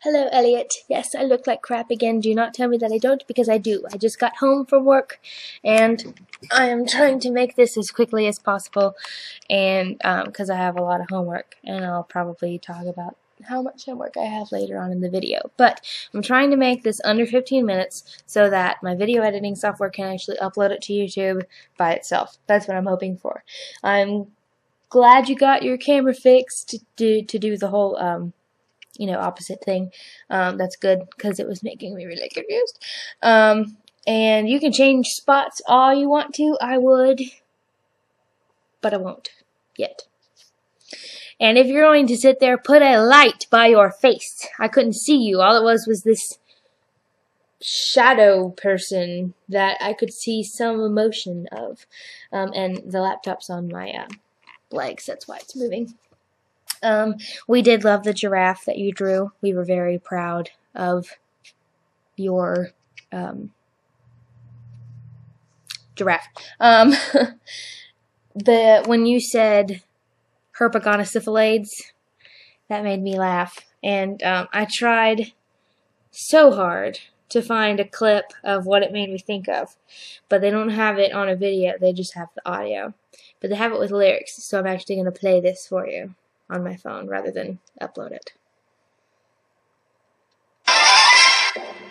Hello, Eliot. Yes, I look like crap again. Do not tell me that I don't, because I do. I just got home from work, and I am trying to make this as quickly as possible, and because I have a lot of homework, and I'll probably talk about how much homework I have later on in the video. But I'm trying to make this under 15 minutes so that my video editing software can actually upload it to YouTube by itself. That's what I'm hoping for. I'm glad you got your camera fixed to do the whole opposite thing. That's good, because it was making me really confused. And you can change spots all you want to. I would, but I won't yet. And if you're going to sit there, put a light by your face. I couldn't see you. All it was this shadow person that I could see some emotion of. And the laptop's on my legs. That's why it's moving. We did love the giraffe that you drew. We were very proud of your giraffe. When you said herpagonosyphilades, that made me laugh. And I tried so hard to find a clip of what it made me think of, but they don't have it on a video. They just have the audio. But they have it with lyrics, so I'm actually going to play this for you on my phone rather than upload it.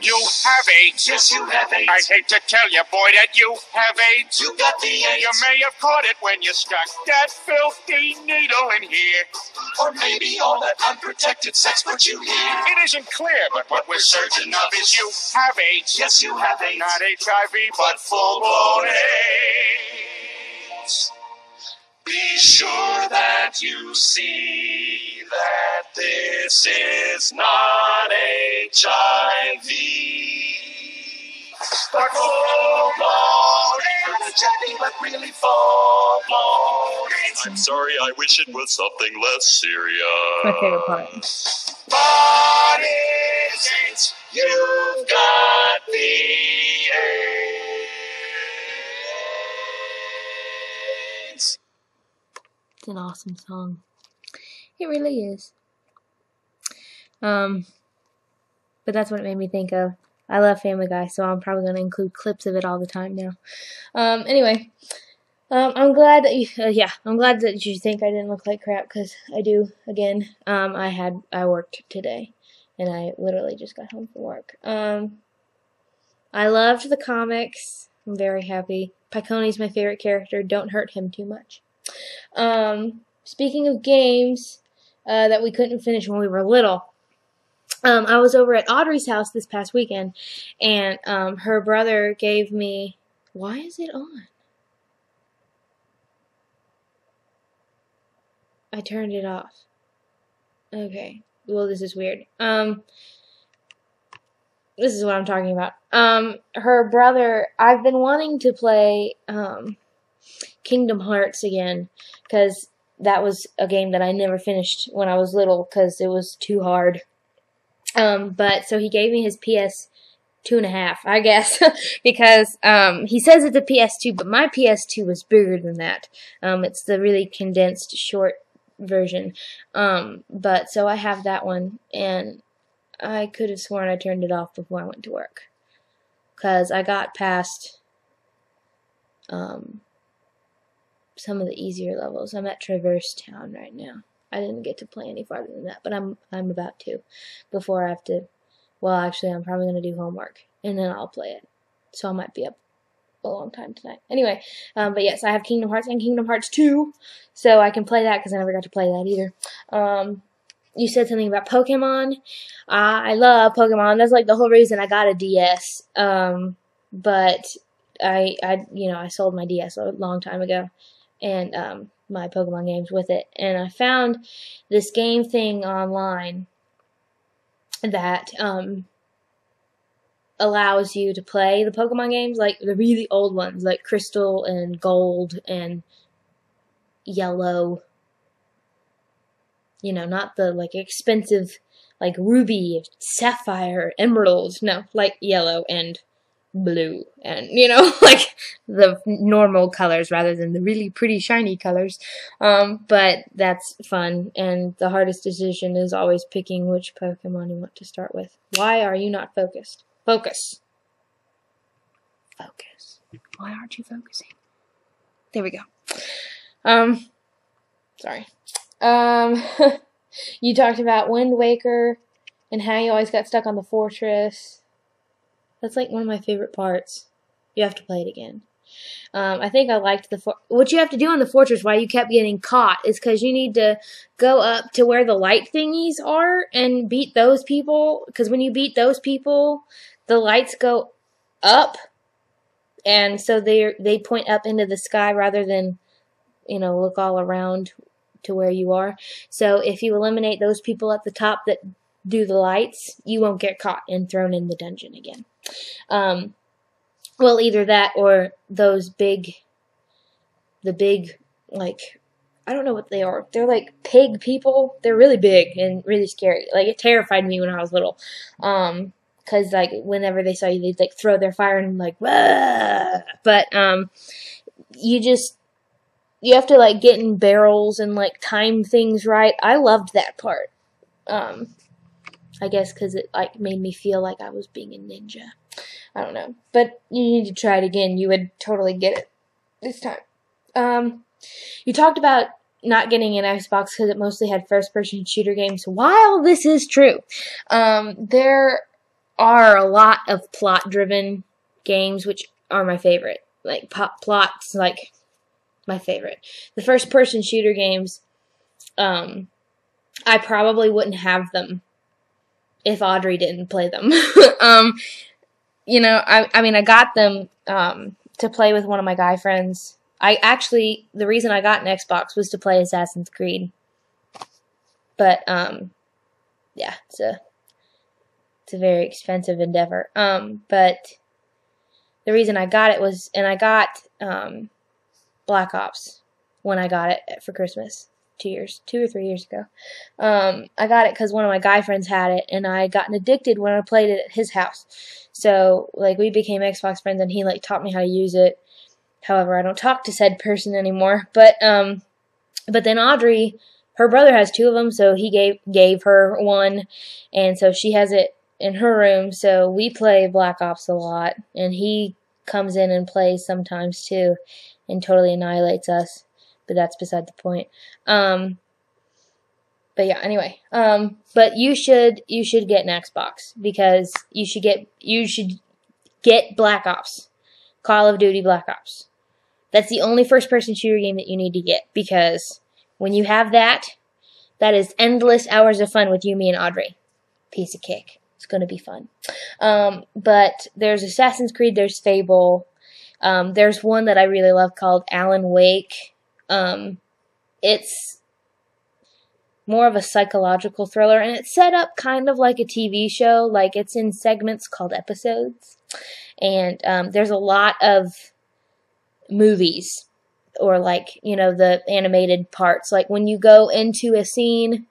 You have AIDS. Yes, you have AIDS. I hate to tell you, boy, that you have AIDS. You got the AIDS. You may have caught it when you stuck that filthy needle in here. Or maybe all that unprotected sex put you here. It isn't clear, but what we're certain of is you have AIDS. Yes, you have AIDS. Not HIV, but full-blown AIDS. Be sure that you see that this is not HIV. But full-blown AIDS, but really full-blown AIDS. I'm sorry, I wish it was something less serious. My favorite part. But it's AIDS, you've got the AIDS. It's an awesome song. It really is. But that's what it made me think of. I love Family Guy, so I'm probably going to include clips of it all the time now. Anyway, I'm glad that I'm glad that you think I didn't look like crap, because I do. Again, I worked today, and I literally just got home from work. I loved the comics. I'm very happy. Picone's my favorite character. Don't hurt him too much. Speaking of games that we couldn't finish when we were little, I was over at Audrey's house this past weekend, and her brother gave me... Why is it on? I turned it off. Okay. Well, this is weird. This is what I'm talking about. Her brother... I've been wanting to play Kingdom Hearts again, because that was a game that I never finished when I was little, because it was too hard. But so he gave me his PS2.5, I guess, because he says it's a PS2, but my PS2 was bigger than that. It's the really condensed short version. But so I have that one, and I could have sworn I turned it off before I went to work, because I got past some of the easier levels. I'm at Traverse Town right now. I didn't get to play any farther than that, but I'm about to, before I have to. Well, actually, I'm probably going to do homework, and then I'll play it. So I might be up a long time tonight. Anyway, but yes, I have Kingdom Hearts and Kingdom Hearts 2, so I can play that, because I never got to play that either. You said something about Pokemon. I love Pokemon. That's like the whole reason I got a DS. But I sold my DS a long time ago, and my Pokemon games with it. And I found this game thing online that allows you to play the Pokemon games, like the really old ones, like Crystal and Gold and Yellow. You know, not the like expensive like Ruby, Sapphire, Emerald. No, like Yellow and blue and, you know, like the normal colors rather than the really pretty shiny colors. But that's fun, and the hardest decision is always picking which Pokemon you want to start with. Why are you not focused? Focus. Focus. Why aren't you focusing? There we go. Sorry. You talked about Wind Waker and how you always got stuck on the fortress. That's like one of my favorite parts. You have to play it again. I think I liked what you have to do on the fortress, why you kept getting caught, is because you need to go up to where the light thingies are and beat those people. Because when you beat those people, the lights go up, and so they point up into the sky rather than, you know, look all around to where you are. So if you eliminate those people at the top that do the lights, you won't get caught and thrown in the dungeon again. Well, either that or the big, like, I don't know what they are. They're like pig people. They're really big and really scary. Like, it terrified me when I was little. 'Cause like whenever they saw you, they'd like throw their fire and like, wah! But you have to like get in barrels and like time things right. I loved that part. I guess because it like made me feel like I was being a ninja. I don't know, but you need to try it again. You would totally get it this time. You talked about not getting an Xbox because it mostly had first-person shooter games. While this is true, there are a lot of plot-driven games which are my favorite. Like plots, like my favorite. The first-person shooter games, I probably wouldn't have them if Audrey didn't play them. You know, I mean, I got them to play with one of my guy friends. The reason I got an Xbox was to play Assassin's Creed. But, yeah, it's a very expensive endeavor. But the reason I got it was, and I got Black Ops when I got it for Christmas. 2 or 3 years ago. I got it because one of my guy friends had it, and I gotten addicted when I played it at his house. So, like, we became Xbox friends, and he, like, taught me how to use it. However, I don't talk to said person anymore. But then Audrey, her brother has 2 of them, so he gave her one, and so she has it in her room. So we play Black Ops a lot, and he comes in and plays sometimes too, and totally annihilates us. But that's beside the point. But yeah, anyway. But you should get an Xbox because you should get Black Ops. Call of Duty Black Ops. That's the only first-person shooter game that you need to get, because when you have that, that is endless hours of fun with you, me, and Audrey. Piece of cake. It's gonna be fun. But there's Assassin's Creed, there's Fable. There's one that I really love called Alan Wake. It's more of a psychological thriller, and it's set up kind of like a TV show, like it's in segments called episodes, and there's a lot of movies, or like, you know, the animated parts, like when you go into a scene,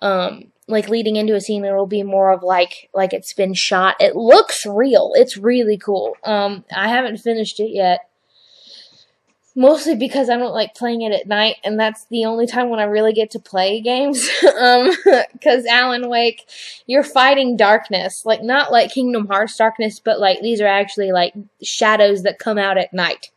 like leading into a scene, there will be more of like it's been shot. It looks real. It's really cool. I haven't finished it yet. Mostly because I don't like playing it at night, and that's the only time when I really get to play games. Because Alan Wake, you're fighting darkness. Like, not like Kingdom Hearts darkness, but like these are actually like shadows that come out at night.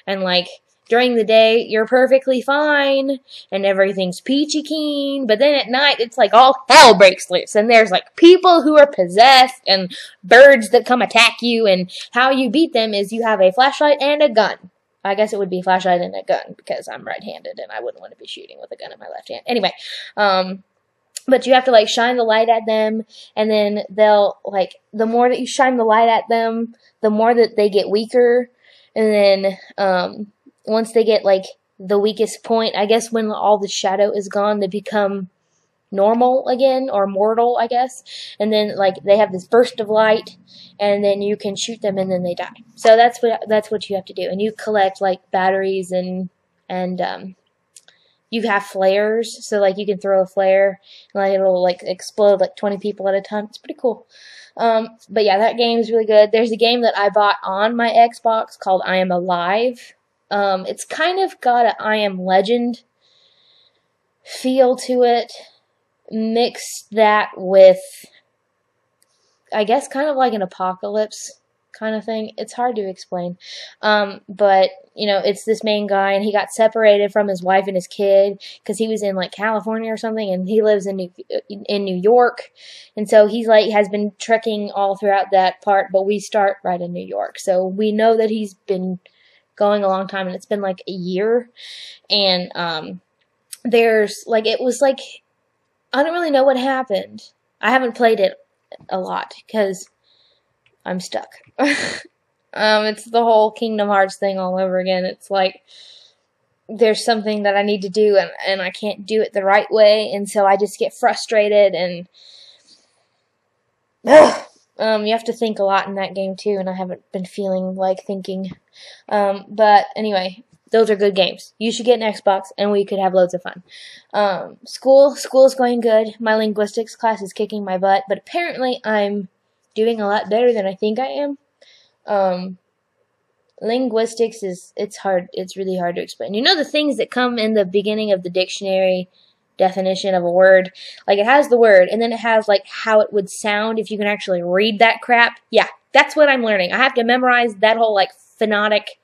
And like during the day, you're perfectly fine, and everything's peachy keen. But then at night, it's like all hell breaks loose, and there's like people who are possessed, and birds that come attack you, and how you beat them is you have a flashlight and a gun. I guess it would be a flashlight and a gun, because I'm right-handed and I wouldn't want to be shooting with a gun in my left hand. Anyway, but you have to, like, shine the light at them, and then they'll, like, the more that you shine the light at them, the more that they get weaker, and then, once they get, like, the weakest point, I guess when all the shadow is gone, they become normal again, or mortal, I guess, and then, like, they have this burst of light, and then you can shoot them, and then they die. So that's what you have to do, and you collect like batteries and you have flares, so like you can throw a flare and like it'll like explode like 20 people at a time. It's pretty cool. But yeah, that game is really good. There's a game that I bought on my Xbox called I Am Alive. It's kind of got a I Am Legend feel to it. Mix that with, I guess, kind of like an apocalypse kind of thing. It's hard to explain. But, you know, it's this main guy, and he got separated from his wife and his kid because he was in, like, California or something, and he lives in New York. And so he's, like, has been trekking all throughout that part, but we start right in New York. So we know that he's been going a long time, and it's been, like, a year. And, there's, like, it was, like, I don't really know what happened. I haven't played it a lot because I'm stuck. It's the whole Kingdom Hearts thing all over again. It's like there's something that I need to do and I can't do it the right way, and so I just get frustrated and you have to think a lot in that game too, and I haven't been feeling like thinking. But anyway, those are good games. You should get an Xbox, and we could have loads of fun. School's going good. My linguistics class is kicking my butt, but apparently I'm doing a lot better than I think I am. Linguistics it's hard. It's really hard to explain. You know the things that come in the beginning of the dictionary definition of a word? Like, it has the word, and then it has, like, how it would sound if you can actually read that crap. Yeah, that's what I'm learning. I have to memorize that whole, like, phonetic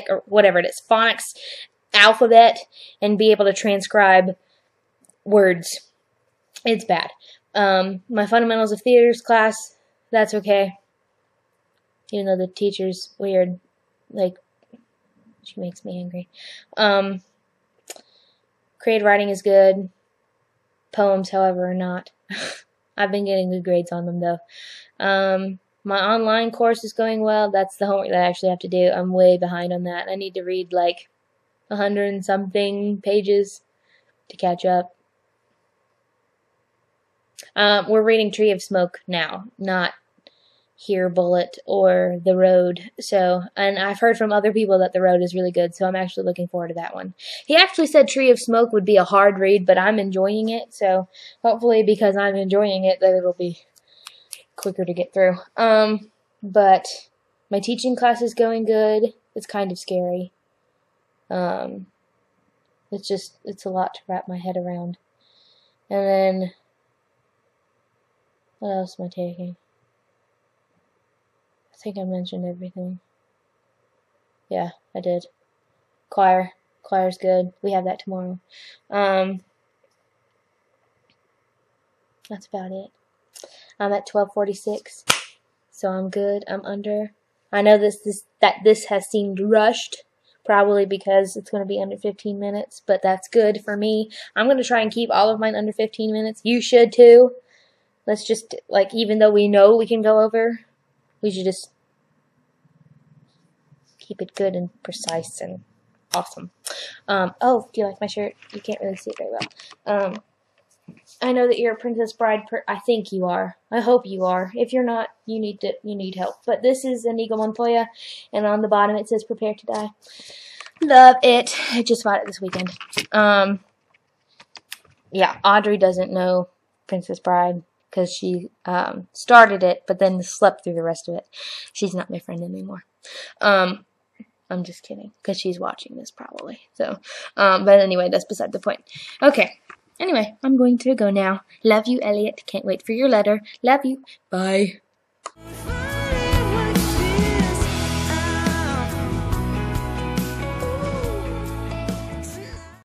or whatever it is, phonics alphabet, and be able to transcribe words. It's bad. My fundamentals of theaters class, that's okay. Even though the teacher's weird. Like, she makes me angry. Creative writing is good. Poems, however, are not. I've been getting good grades on them, though. My online course is going well. That's the homework that I actually have to do. I'm way behind on that. I need to read like 100 and something pages to catch up. We're reading Tree of Smoke now, not Here Bullet or The Road. So, and I've heard from other people that The Road is really good, so I'm actually looking forward to that one. He actually said Tree of Smoke would be a hard read, but I'm enjoying it, so hopefully because I'm enjoying it that it'll be quicker to get through. But my teaching class is going good. It's kind of scary. It's a lot to wrap my head around. And then, what else am I taking? I think I mentioned everything. Yeah, I did. Choir's good. We have that tomorrow. That's about it. I'm at 12:46, so I'm good. I'm under. I know this has seemed rushed, probably because it's going to be under 15 minutes, but that's good for me. I'm going to try and keep all of mine under 15 minutes. You should too. Let's just, like, even though we know we can go over, we should just keep it good and precise and awesome. Oh, do you like my shirt? You can't really see it very well. I know that you're a Princess Bride. I think you are. I hope you are. If you're not, you need help. But this is Inigo Montoya, and on the bottom it says "Prepare to Die." Love it. I just bought it this weekend. Yeah, Audrey doesn't know Princess Bride because she started it, but then slept through the rest of it. She's not my friend anymore. I'm just kidding, because she's watching this probably. So, but anyway, that's beside the point. Okay. Anyway, I'm going to go now. Love you, Eliot. Can't wait for your letter. Love you. Bye.